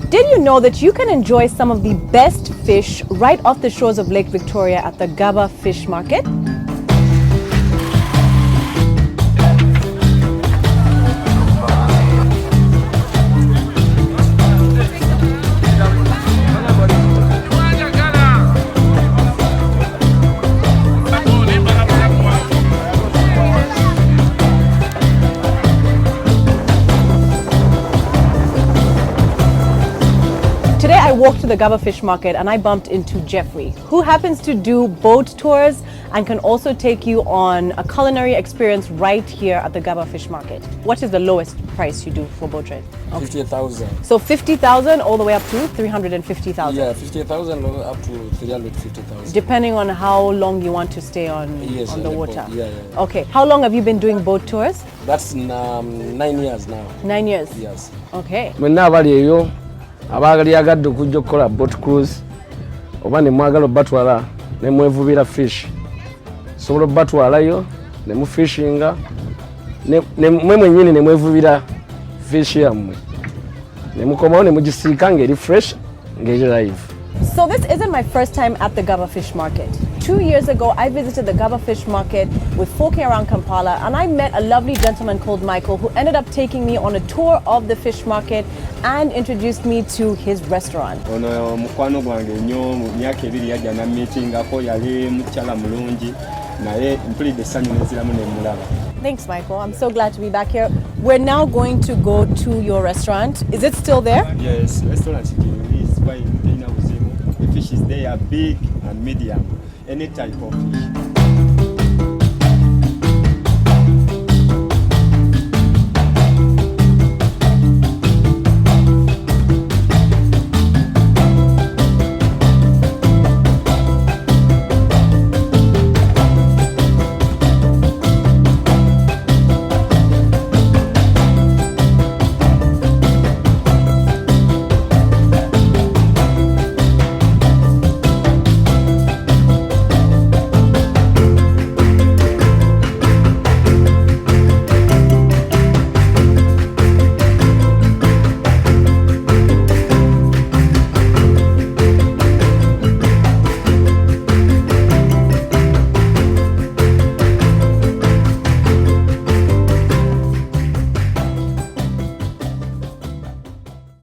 Did you know that you can enjoy some of the best fish right off the shores of Lake Victoria at the Ggaba fish market? Today I walked to the Ggaba fish market and I bumped into Jeffrey, who happens to do boat tours and can also take you on a culinary experience right here at the Ggaba fish market. What is the lowest price you do for boat ride? Okay. 50,000. So 50,000 all the way up to 350,000? Yeah, 50,000 up to 350,000. Depending on how long you want to stay on, Yes, on the water? Yeah. Okay. How long have you been doing boat tours? That's 9 years now. 9 years? Yes. Okay. Abagali agadde okujja okukola boat cruise oba ne mwagala obatwala ne mwevubira fish sobola obatwalayo ne mu fishinga ne mwe mwennyini ne mwevubira fish yammwe ne mukomawo ne mugisiika ng'eri fresh ng'eri live. So this isn't my first time at the Ggaba fish market. 2 years ago, I visited the Ggaba fish market with folk around Kampala, and I met a lovely gentleman called Michael who ended up taking me on a tour of the fish market and introduced me to his restaurant. Ono mukwano gwange nnyo mu myaka ebiri yajja na meetingako yali mukyala mulungi naye mpulidde essanyu n'enziramu ne mulaba. Thanks, Michael. I'm so glad to be back here. We're now going to go to your restaurant. Is it still there? Yes, restaurant is quite The fish is there, big and medium, any type of fish.